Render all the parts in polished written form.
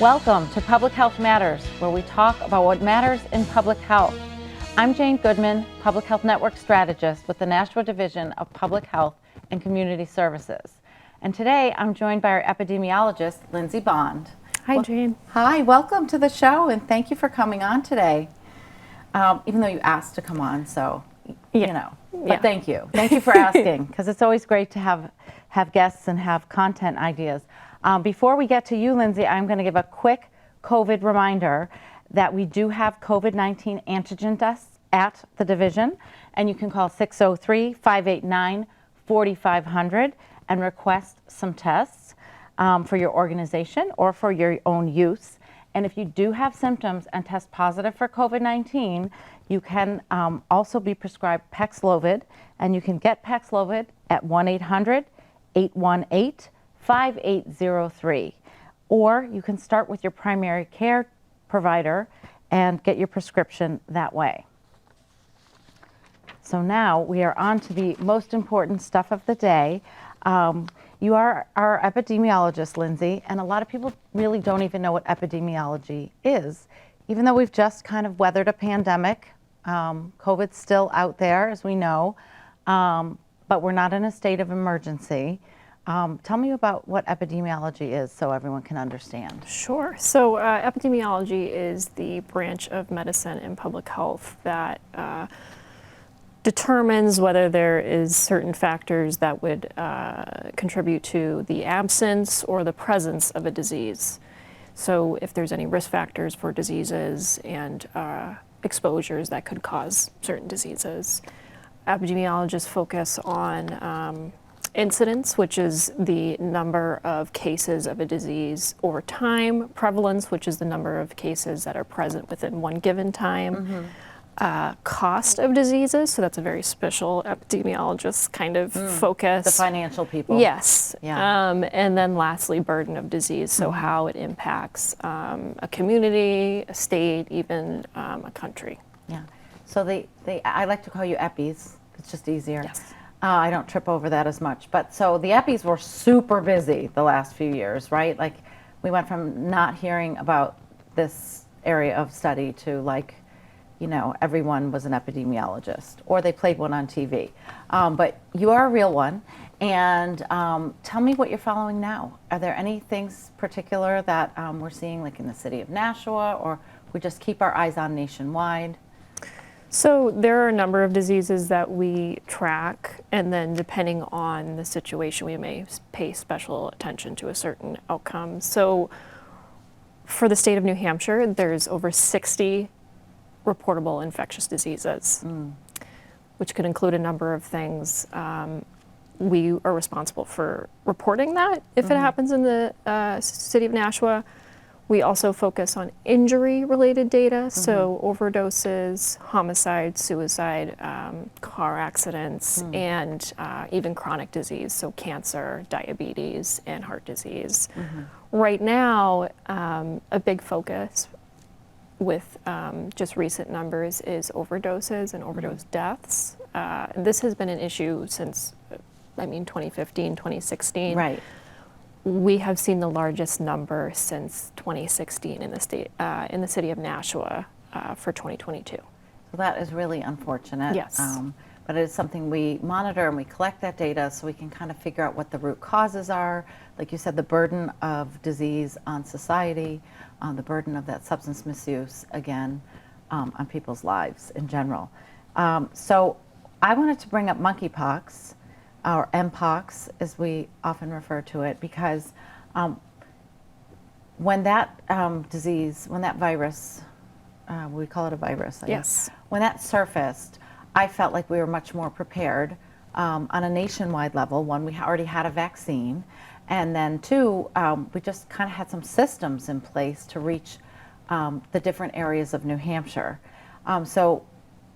Welcome to Public Health Matters, where we talk about what matters in public health. I'm Jane Goodman, Public Health Network Strategist with the NASHUA Division of Public Health and Community Services. And today I'm joined by our epidemiologist, Lindsay Bond. Hi, Jane. Hi, welcome to the show, and thank you for coming on today. Even though you asked to come on, so, you know, but thank you. Thank you for asking, because it's always great to have guests and have content ideas. Before we get to you, Lindsay, I'm going to give a quick COVID reminder that we do have COVID-19 antigen tests at the division, and you can call 603-589-4500 and request some tests for your organization or for your own use. And if you do have symptoms and test positive for COVID-19, you can also be prescribed Paxlovid, and you can get Paxlovid at 1-800-818-5803. Or you can start with your primary care provider and get your prescription that way. So now we are on to the most important stuff of the day. You are our epidemiologist, Lindsay, and a lot of people really don't even know what epidemiology is, even though we've just kind of weathered a pandemic. COVID's still out there, as we know, but we're not in a state of emergency. Tell me about what epidemiology is so everyone can understand. Sure. So epidemiology is the branch of medicine and public health that determines whether there is certain factors that would contribute to the absence or the presence of a disease. So if there's any risk factors for diseases and exposures that could cause certain diseases. Epidemiologists focus on incidence, which is the number of cases of a disease over time, prevalence, which is the number of cases that are present within one given time, cost of diseases, so that's a very special epidemiologist kind of focus. The financial people. Yes. Yeah. And then lastly, burden of disease, so how it impacts a community, a state, even a country. Yeah. So I like to call you EPIs. It's just easier. Yes. I don't trip over that as much. But so the EPIs were super busy the last few years, right? Like we went from not hearing about this area of study to like, you know, everyone was an epidemiologist, or they played one on TV. But you are a real one, and tell me what you're following now. Are there any things particular that we're seeing, like in the city of Nashua, or we just keep our eyes on nationwide? So there are a number of diseases that we track, and then depending on the situation, we may pay special attention to a certain outcome. So for the state of New Hampshire, there's over 60 reportable infectious diseases, which could include a number of things. We are responsible for reporting that if it happens in the city of Nashua. We also focus on injury-related data, so overdoses, homicide, suicide, car accidents, and even chronic disease, so cancer, diabetes, and heart disease. Right now, a big focus with just recent numbers is overdoses and overdose deaths. This has been an issue since, 2015, 2016. Right. We have seen the largest number since 2016 in the state, in the city of Nashua for 2022. So that is really unfortunate. Yes. But it is something we monitor, and we collect that data so we can kind of figure out what the root causes are. Like you said, the burden of disease on society, the burden of that substance misuse, again, on people's lives in general. So I wanted to bring up monkeypox, or Mpox, as we often refer to it, because when that disease, when that virus, we call it a virus, I guess, when that surfaced, I felt like we were much more prepared on a nationwide level. One, we already had a vaccine, and then two, we just kind of had some systems in place to reach the different areas of New Hampshire. So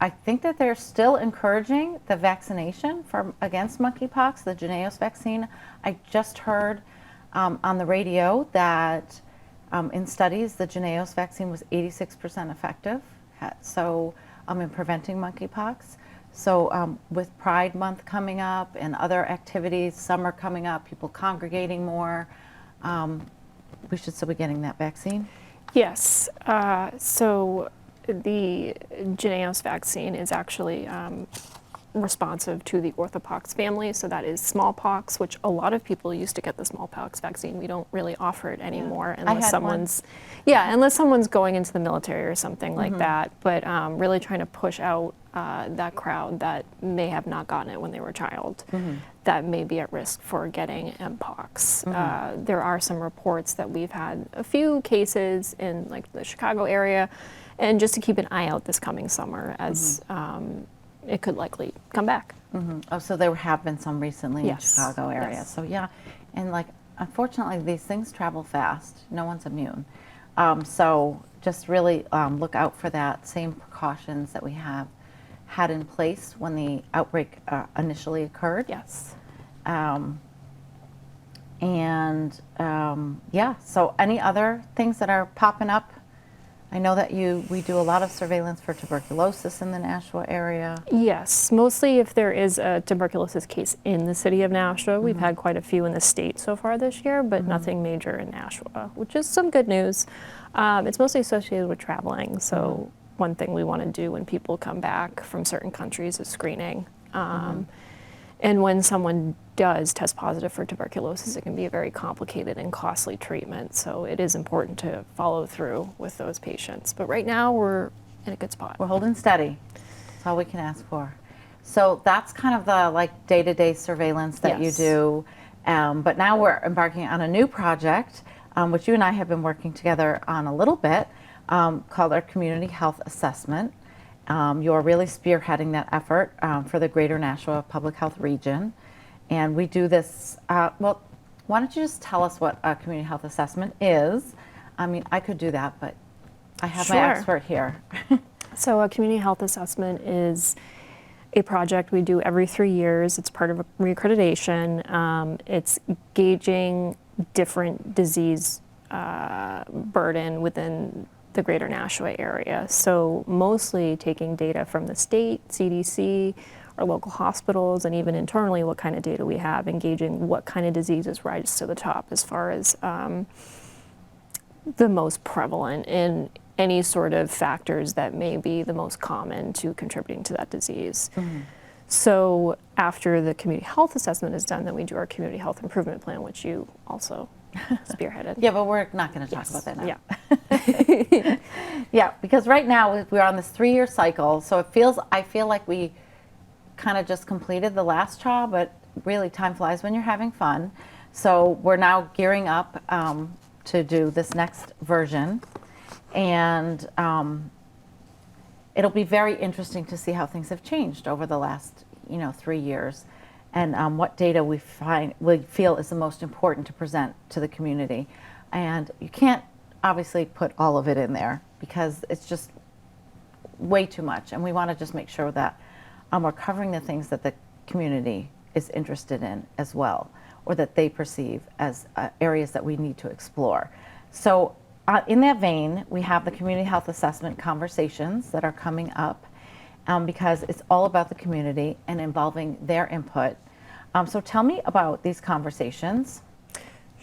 I think that they're still encouraging the vaccination against monkeypox, the Jynneos vaccine. I just heard on the radio that in studies, the Jynneos vaccine was 86% effective. So in preventing monkeypox. So with Pride Month coming up and other activities, summer coming up, people congregating more, we should still be getting that vaccine? Yes. So the Jynneos vaccine is actually responsive to the orthopox family, so that is smallpox, which a lot of people used to get the smallpox vaccine. We don't really offer it anymore unless someone's, unless someone's going into the military or something like that. But really trying to push out that crowd that may have not gotten it when they were a child, that may be at risk for getting Mpox. There are some reports that we've had a few cases in like the Chicago area, and just to keep an eye out this coming summer as it could likely come back. Oh, so there have been some recently in the Yes. Chicago area. Yes. So yeah, and like unfortunately these things travel fast. No one's immune. So just really look out for that same precautions that we have had in place when the outbreak initially occurred. Yes. Yeah, so any other things that are popping up? I know that we do a lot of surveillance for tuberculosis in the Nashua area. Yes, mostly if there is a tuberculosis case in the city of Nashua. We've had quite a few in the state so far this year, but nothing major in Nashua, which is some good news. It's mostly associated with traveling, so one thing we want to do when people come back from certain countries is screening. And when someone does test positive for tuberculosis, it can be a very complicated and costly treatment. So it is important to follow through with those patients. But right now we're in a good spot. We're holding steady. That's all we can ask for. So that's kind of the like day-to-day surveillance that you do. But now we're embarking on a new project, which you and I have been working together on a little bit, called our Community Health Assessment. You're really spearheading that effort for the Greater Nashua Public Health Region. And we do this, well, why don't you just tell us what a community health assessment is? I mean, I could do that, but I have my expert here. So a community health assessment is a project we do every 3 years. It's part of a reaccreditation. It's gauging different disease burden within the Greater Nashua area. So mostly taking data from the state, CDC, our local hospitals, and even internally what kind of data we have, engaging what kind of diseases rise to the top as far as the most prevalent in any sort of factors that may be the most common to contributing to that disease. So after the community health assessment is done, then we do our community health improvement plan, which you also spearheaded. Yeah, but we're not going to talk about that now. Yeah. Yeah, because right now we're on this 3-year cycle, so I feel like we kind of just completed the last trial, but really time flies when you're having fun. So we're now gearing up to do this next version, and it'll be very interesting to see how things have changed over the last 3 years, and what data we feel is the most important to present to the community. And you can't obviously put all of it in there because it's just way too much, and we want to just make sure that we're covering the things that the community is interested in as well, or that they perceive as areas that we need to explore. So in that vein, we have the community health assessment conversations that are coming up because it's all about the community and involving their input. So tell me about these conversations.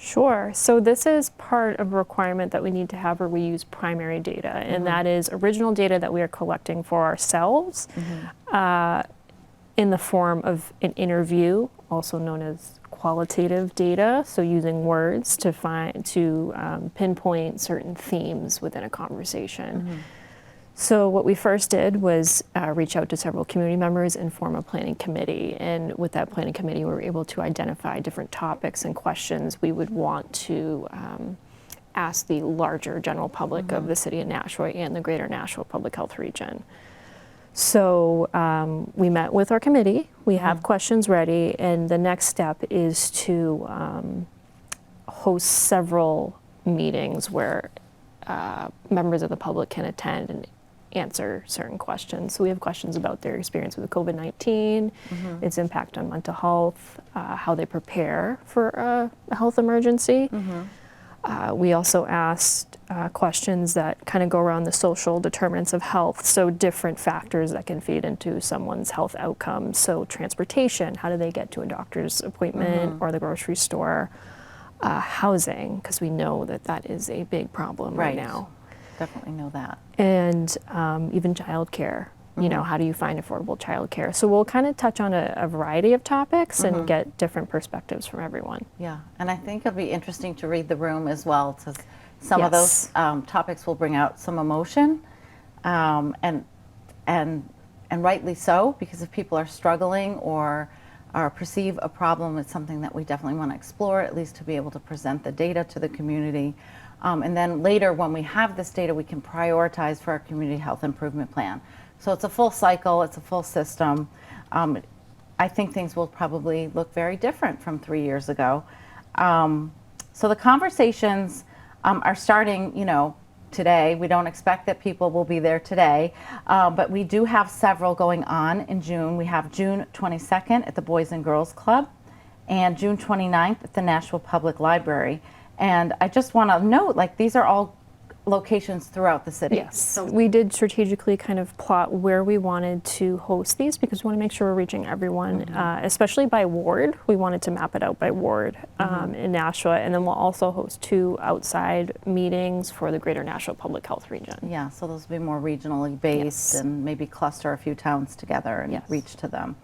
Sure. So this is part of a requirement that we need to have where we use primary data, and that is original data that we are collecting for ourselves in the form of an interview, also known as qualitative data, so using words to pinpoint certain themes within a conversation. So what we first did was reach out to several community members and form a planning committee. And with that planning committee, we were able to identify different topics and questions we would want to ask the larger general public of the city of Nashua and the Greater Nashua Public Health Region. So we met with our committee. We have questions ready, and the next step is to host several meetings where members of the public can attend and answer certain questions. So we have questions about their experience with COVID-19, its impact on mental health, how they prepare for a health emergency. We also asked questions that kind of go around the social determinants of health, so different factors that can feed into someone's health outcomes. So transportation, how do they get to a doctor's appointment or the grocery store? housing, because we know that that is a big problem right now. Definitely know that. And even childcare. You know, how do you find affordable childcare? So we'll kind of touch on a variety of topics and get different perspectives from everyone. Yeah, and I think it'll be interesting to read the room as well, because some of those topics will bring out some emotion, and rightly so, because if people are struggling or perceive a problem, it's something that we definitely want to explore, at least to be able to present the data to the community. And then later, when we have this data, we can prioritize for our community health improvement plan. So it's a full cycle, it's a full system. I think things will probably look very different from 3 years ago. So the conversations are starting, you know, today. We don't expect that people will be there today, but we do have several going on in June. We have June 22nd at the Boys and Girls Club and June 29th at the Nashua Public Library. And I just want to note, like, these are all locations throughout the city. Yes, so we did strategically kind of plot where we wanted to host these, because we want to make sure we're reaching everyone, especially by ward. We wanted to map it out by ward in Nashua, and then we'll also host 2 outside meetings for the greater Nashua Public Health region. Yeah, so those will be more regionally based and maybe cluster a few towns together and reach to them.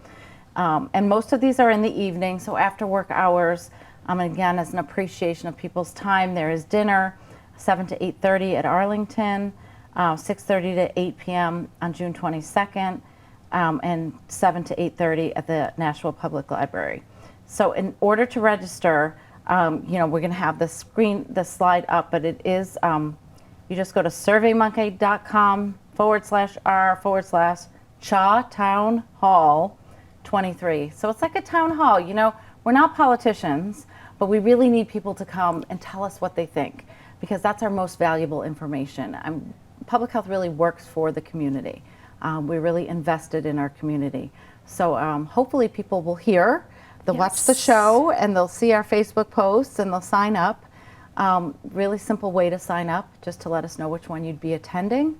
And most of these are in the evening, so after work hours. Again, as an appreciation of people's time, there is dinner, 7 to 8:30 at Arlington, 6:30 to 8 p.m. on June 22nd, and 7 to 8:30 at the Nashua Public Library. So in order to register, you know, we're going to have the slide up, but it is, you just go to surveymonkey.com/r/CHA Town Hall 23. So it's like a town hall. You know, we're not politicians, but we really need people to come and tell us what they think, because that's our most valuable information. Public health really works for the community. We're really invested in our community. So hopefully people will hear, they'll watch the show, and they'll see our Facebook posts, and they'll sign up. Really simple way to sign up, just to let us know which one you'd be attending.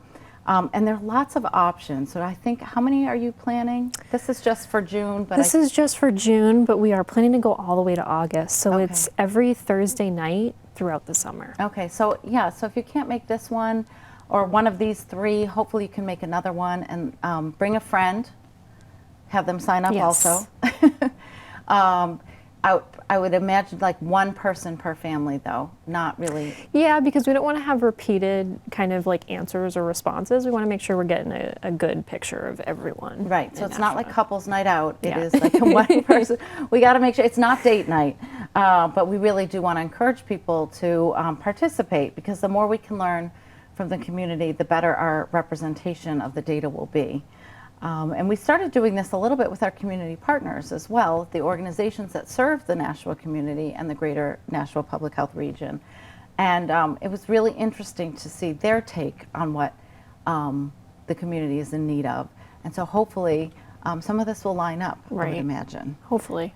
And there are lots of options. So I think, how many are you planning? This is just for June, but this is just for June, but we are planning to go all the way to August. So it's every Thursday night throughout the summer. Okay, so yeah, so if you can't make this one or one of these 3, hopefully you can make another one, and bring a friend, have them sign up also. I would imagine like 1 person per family, though, not really. Yeah, because we don't want to have repeated kind of like answers or responses. We want to make sure we're getting a good picture of everyone. Right, so it's not like couples night out. It is like a 1 person. We got to make sure it's not date night, but we really do want to encourage people to participate, because the more we can learn from the community, the better our representation of the data will be. And we started doing this a little bit with our community partners as well, the organizations that serve the Nashua community and the greater Nashua Public Health region. And it was really interesting to see their take on what the community is in need of. And so hopefully some of this will line up, I would imagine. Hopefully.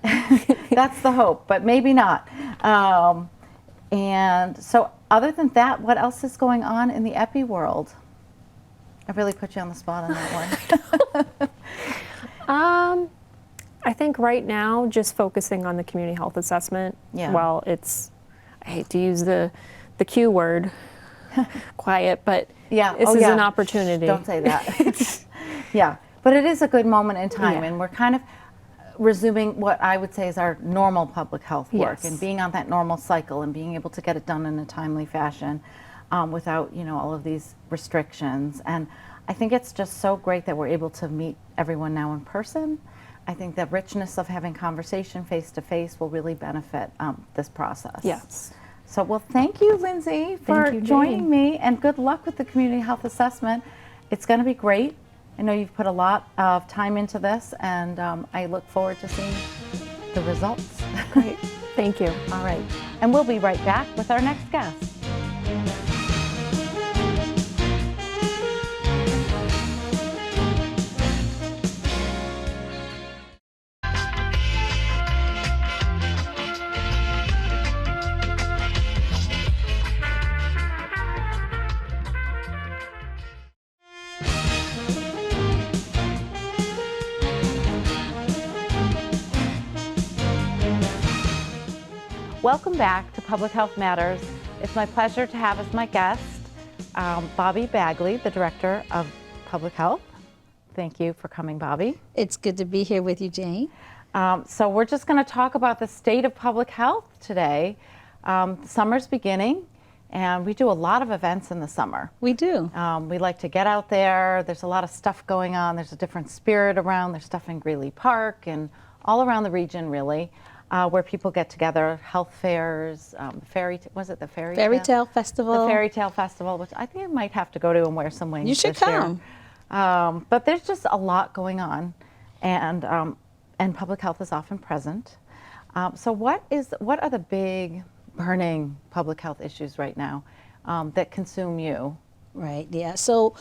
That's the hope, but maybe not. And so other than that, what else is going on in the epi world? I really put you on the spot on that one. I think right now, just focusing on the community health assessment. Yeah. Well, it's, I hate to use the Q word, quiet, but this is an opportunity. Don't say that. Yeah, but it is a good moment in time, and we're kind of resuming what I would say is our normal public health work, and being on that normal cycle and being able to get it done in a timely fashion. Without, you know, all of these restrictions. And I think it's just so great that we're able to meet everyone now in person. I think the richness of having conversation face to face will really benefit this process. Yes. So, well, thank you, Lindsay, for joining me, and good luck with the community health assessment. It's going to be great. I know you've put a lot of time into this, and I look forward to seeing the results. Great. Thank you. All right. And we'll be right back with our next guest. Welcome back to Public Health Matters. It's my pleasure to have as my guest Bobby Bagley, the Director of Public Health. Thank you for coming, Bobby. It's good to be here with you, Jane. So we're just going to talk about the state of public health today. Summer's beginning, and we do a lot of events in the summer. We do. We like to get out there. There's a lot of stuff going on. There's a different spirit around. There's stuff in Greeley Park and all around the region, really, where people get together. Health fairs, was it the Fairy Tale Festival? The Fairy Tale Festival, which I think I might have to go to and wear some wings. You should this year. come. But there's just a lot going on, and public health is often present. So what are the big burning public health issues right now that consume you? Right, yeah. So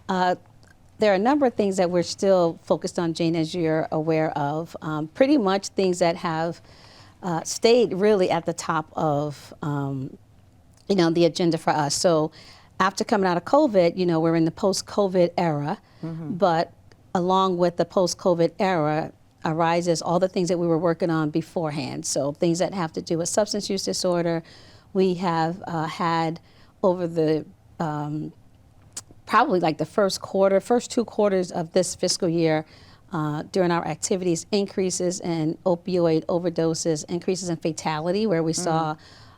there are a number of things that we're still focused on, Jane, as you're aware of. Pretty much things that have stayed really at the top of the agenda for us. So after coming out of COVID, we're in the post-COVID era, but along with the post-COVID era arises all the things that we were working on beforehand. So things that have to do with substance use disorder. We have had over the probably like the first 2 quarters of this fiscal year, during our activities, increases in opioid overdoses, increases in fatality, where we saw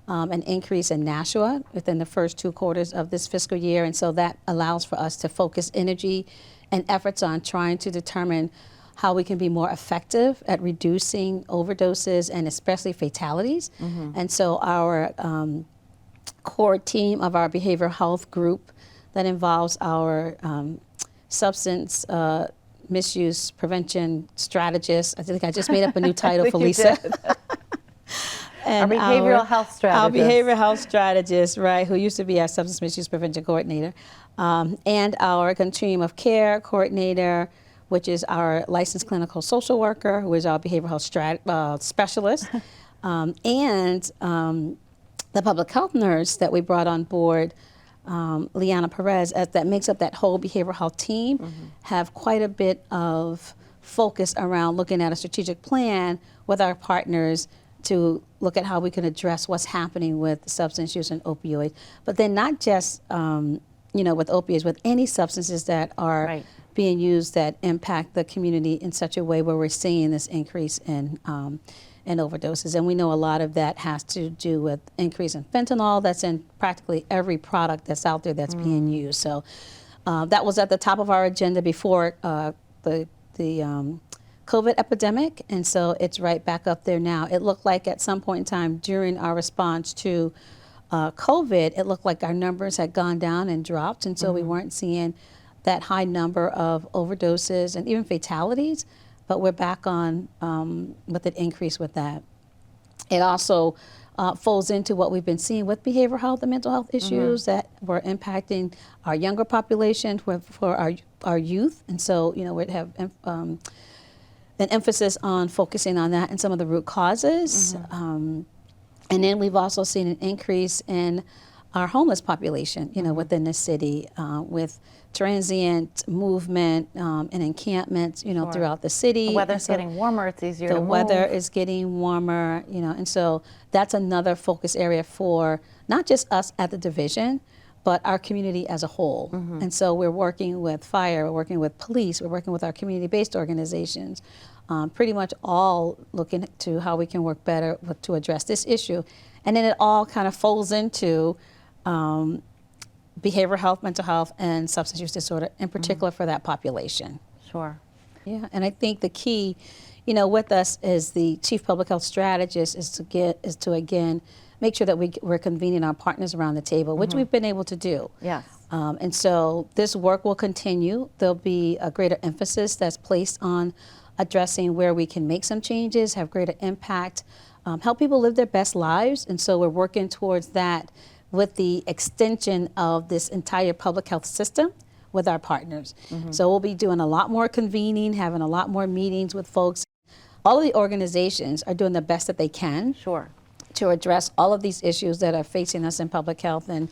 an increase in NASHUA within the first 2 quarters of this fiscal year. And so that allows for us to focus energy and efforts on trying to determine how we can be more effective at reducing overdoses and especially fatalities. And so our core team of our behavioral health group that involves our substance misuse prevention strategists. I think I just made up a new title for Lisa. And our behavioral health strategist. Our behavioral health strategist, right, who used to be our substance misuse prevention coordinator, and our continuum of care coordinator, which is our licensed clinical social worker, who is our behavioral health specialist, and the public health nurse that we brought on board, Liana Perez, that makes up that whole behavioral health team, have quite a bit of focus around looking at a strategic plan with our partners to look at how we can address what's happening with substance use and opioids. But then not just, with opioids, with any substances that are being used that impact the community in such a way where we're seeing this increase in overdoses. And we know a lot of that has to do with increase in fentanyl that's in practically every product that's out there that's being used. So that was at the top of our agenda before the COVID epidemic, and so it's right back up there now. It looked like at some point in time during our response to COVID, it looked like our numbers had gone down and dropped, and so we weren't seeing that high number of overdoses and even fatalities, but we're back on with an increase with that. It also folds into what we've been seeing with behavioral health and mental health issues that were impacting our younger population for our youth, and so we'd have an emphasis on focusing on that and some of the root causes. And then we've also seen an increase in our homeless population, within the city, with transient movement and encampments, throughout the city. The weather's getting warmer, it's easier to move. The weather is getting warmer, and so that's another focus area for not just us at the division, but our community as a whole. And so we're working with fire, we're working with police, we're working with our community-based organizations, pretty much all looking to how we can work better to address this issue. And then it all kind of folds into behavioral health, mental health, and substance use disorder, in particular for that population. Sure. Yeah, and I think the key, with us as the chief public health strategist is to again make sure that we're convening our partners around the table, which we've been able to do. Yes. And so this work will continue. There'll be a greater emphasis that's placed on addressing where we can make some changes, have greater impact, help people live their best lives. And so we're working towards that with the extension of this entire public health system with our partners. So we'll be doing a lot more convening, having a lot more meetings with folks. All of the organizations are doing the best that they can. Sure. To address all of these issues that are facing us in public health. And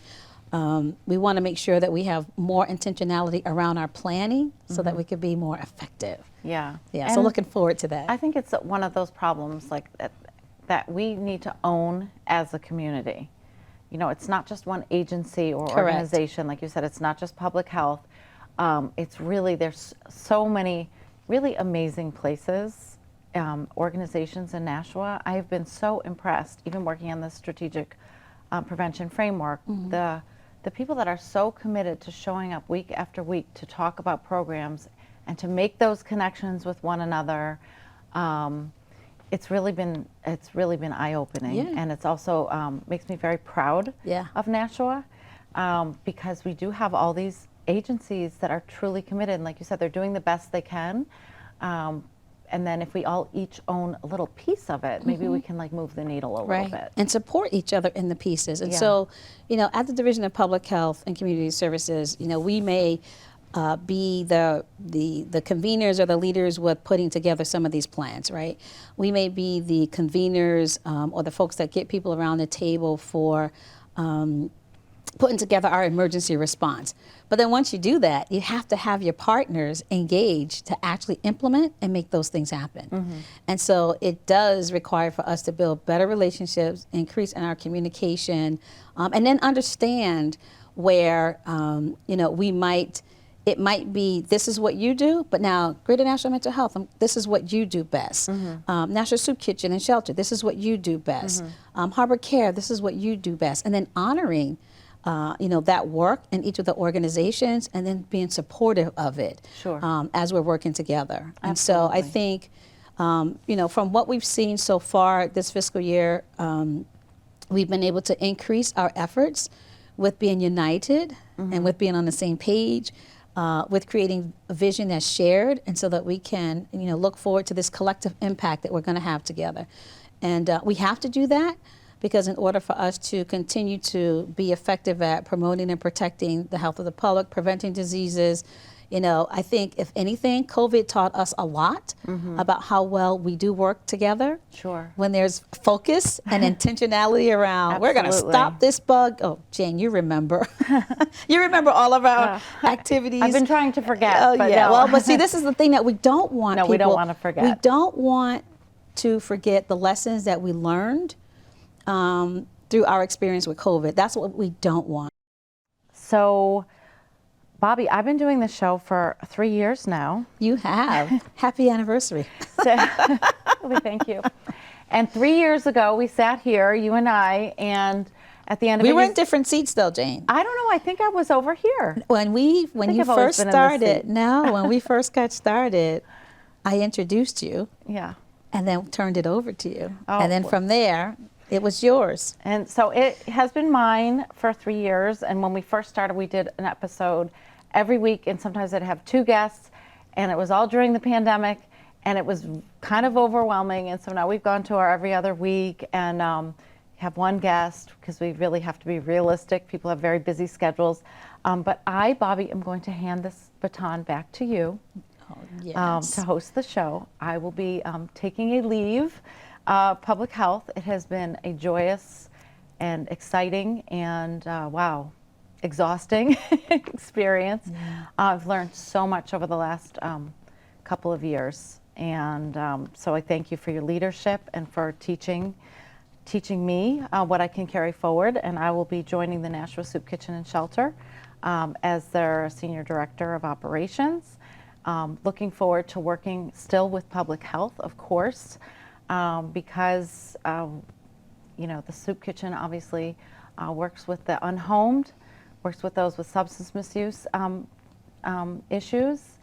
we want to make sure that we have more intentionality around our planning so that we can be more effective. Yeah. Yeah, so looking forward to that. I think it's one of those problems like that that we need to own as a community. You know, it's not just one agency or Correct. organization. Like you said, it's not just public health. It's really, there's so many really amazing places, organizations in Nashua. I have been so impressed, even working on the strategic prevention framework, the people that are so committed to showing up week after week to talk about programs and to make those connections with one another. It's really been eye-opening, Yeah. and it's also makes me very proud Yeah. of Nashua, because we do have all these agencies that are truly committed, and like you said, they're doing the best they can. And then if we all each own a little piece of it, maybe we can like move the needle a little bit. And support each other in the pieces. And Yeah. so, you know, at the Division of Public Health and Community Services, you know, we may be the conveners or the leaders with putting together some of these plans, right? We may be the conveners or the folks that get people around the table for putting together our emergency response. But then once you do that, you have to have your partners engaged to actually implement and make those things happen. And so it does require for us to build better relationships, increase in our communication, and then understand where, you know, it might be, this is what you do, but now Greater Nashua Mental Health, this is what you do best. Nashua Soup Kitchen and Shelter, this is what you do best. Harbor Care, this is what you do best. And then honoring you know, that work in each of the organizations, and then being supportive of it as we're working together. And so I think, you know, from what we've seen so far this fiscal year, we've been able to increase our efforts with being united and with being on the same page, with creating a vision that's shared, and so that we can, you know, look forward to this collective impact that we're going to have together. And we have to do that, because in order for us to continue to be effective at promoting and protecting the health of the public, preventing diseases, you know, I think if anything, COVID taught us a lot about how well we do work together. When there's focus and intentionality around, we're going to stop this bug. Oh, Jane, you remember. You remember all of our activities. I've been trying to forget. Oh, but yeah. no. Well, but see, this is the thing that we don't want No, people. we don't want to forget. We don't want to forget the lessons that we learned through our experience with COVID. That's what we don't want. So, Bobby, I've been doing this show for 3 years now. You have. Happy anniversary. Thank you. And 3 years ago, we sat here, you and I, and at the end of it, we were in different seats, though, Jane. I don't know. I think I was over here. When you first started, when we first got started, I introduced you. Yeah. And then turned it over to you. Oh, and then from there, it was yours. And so it has been mine for 3 years. And when we first started, we did an episode every week, and sometimes I'd have 2 guests, and it was all during the pandemic, and it was kind of overwhelming. And so now we've gone to our every other week, and have 1 guest, because we really have to be realistic. People have very busy schedules. But I, Bobby, am going to hand this baton back to you. Oh, yes. To host the show. I will be taking a leave. Public health, it has been a joyous and exciting and, wow, exhausting experience. Yeah. I've learned so much over the last couple of years. And so I thank you for your leadership and for teaching me what I can carry forward. And I will be joining the Nashua Soup Kitchen and Shelter as their Senior Director of Operations. Looking forward to working still with public health, of course, because, you know, the soup kitchen obviously works with the unhomed, works with those with substance misuse issues,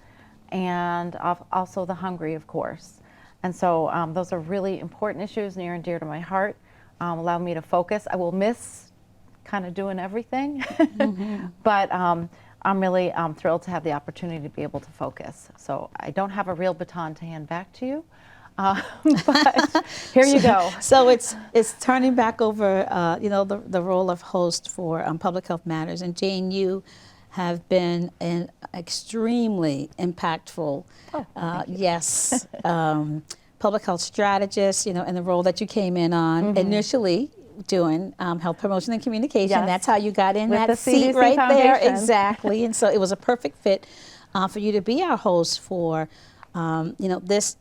and also the hungry, of course. And so those are really important issues, near and dear to my heart, allow me to focus. I will miss kind of doing everything, but I'm really thrilled to have the opportunity to be able to focus. So I don't have a real baton to hand back to you, but here you go. So it's turning back over, you know, the role of host for Public Health Matters. And Jane, you have been an extremely impactful, public health strategist, you know, in the role that you came in on initially, doing health promotion and communication. Yes. That's how you got in With that the seat CDC right there. Foundation. Exactly. And so it was a perfect fit for you to be our host for, you know, this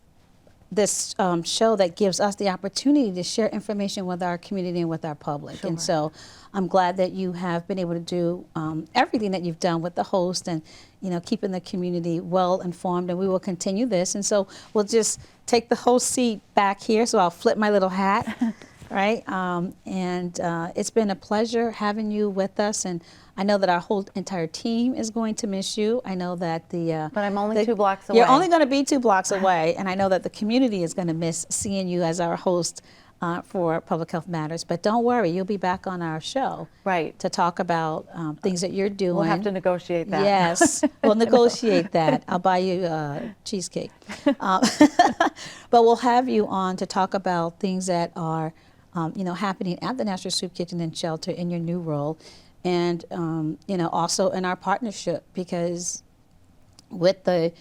this show that gives us the opportunity to share information with our community and with our public. And so I'm glad that you have been able to do everything that you've done with the host and, you know, keeping the community well informed, and we will continue this. And so we'll just take the host seat back here. So I'll flip my little hat, right? It's been a pleasure having you with us. And I know that our whole entire team is going to miss you. I know that But I'm only 2 blocks away. You're only going to be 2 blocks away, and I know that the community is going to miss seeing you as our host for Public Health Matters. But don't worry, you'll be back on our show, Right, to talk about things that you're doing. we'll have to negotiate that. Yes, we'll negotiate that. I'll buy you cheesecake. But we'll have you on to talk about things that are, you know, happening at the National Soup Kitchen and Shelter in your new role. And, you know, also in our partnership, because with the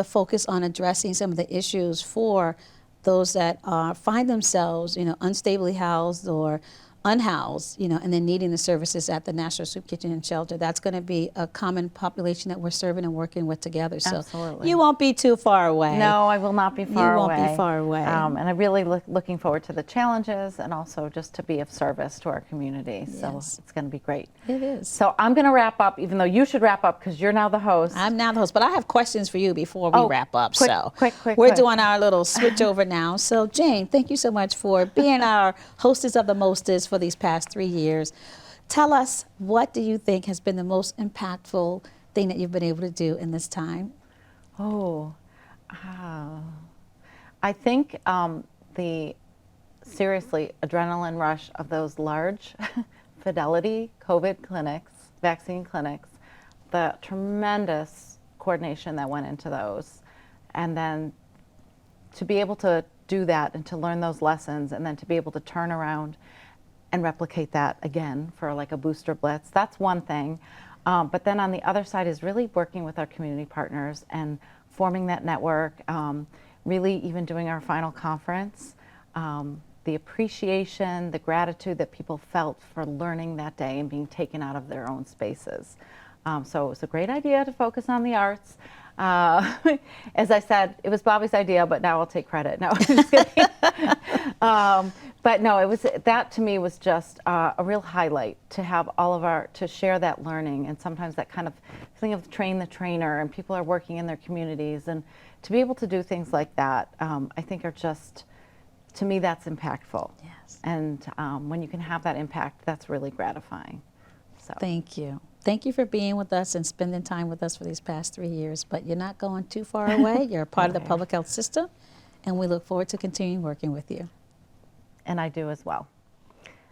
focus on addressing some of the issues for those that find themselves, you know, unstably housed or unhoused, you know, and then needing the services at the National Soup Kitchen and Shelter, that's going to be a common population that we're serving and working with together. So Absolutely. you won't be too far away. No, I will not be far away. You won't be far away. And I'm really looking forward to the challenges and also just to be of service to our community. So Yes. it's going to be great. It is. So I'm going to wrap up, even though you should wrap up because you're now the host. I'm now the host, but I have questions for you before we wrap up. Quick. We're doing our little switch over now. So Jane, thank you so much for being our hostess of the mostest for these past 3 years. Tell us, what do you think has been the most impactful thing that you've been able to do in this time? I think the seriously adrenaline rush of those large Fidelity COVID clinics, vaccine clinics, the tremendous coordination that went into those, and then to be able to do that and to learn those lessons and then to be able to turn around and replicate that again for like a booster blitz, that's one thing. But then on the other side is really working with our community partners and forming that network, really even doing our final conference, the appreciation, the gratitude that people felt for learning that day and being taken out of their own spaces. So it was a great idea to focus on the arts. As I said, it was Bobby's idea, but now I'll take credit. No, I'm just kidding. But no, it was, that to me was just a real highlight to have all of to share that learning, and sometimes that kind of feeling of train the trainer, and people are working in their communities, and to be able to do things like that, I think are just, to me, that's impactful. Yes. And when you can have that impact, that's really gratifying. So. Thank you. Thank you for being with us and spending time with us for these past 3 years. But you're not going too far away. You're a part of the public health system, and we look forward to continuing working with you. And I do as well.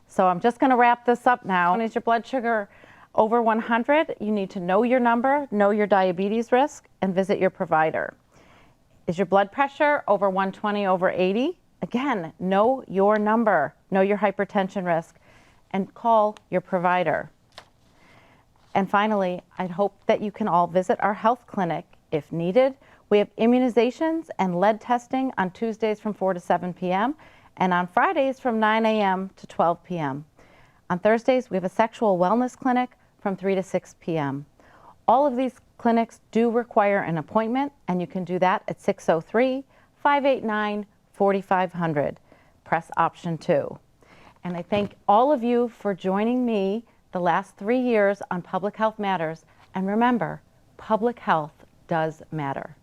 So I'm just going to wrap this up now. Is your blood sugar over 100? You need to know your number, know your diabetes risk, and visit your provider. Is your blood pressure over 120 over 80? Again, know your number, know your hypertension risk, and call your provider. And finally, I hope that you can all visit our health clinic if needed. We have immunizations and lead testing on Tuesdays from 4 to 7 p.m. and on Fridays from 9 a.m. to 12 p.m. On Thursdays, we have a sexual wellness clinic from 3 to 6 p.m. All of these clinics do require an appointment, and you can do that at 603-589-4500. Press option 2. And I thank all of you for joining me the last 3 years on Public Health Matters. And remember, public health does matter.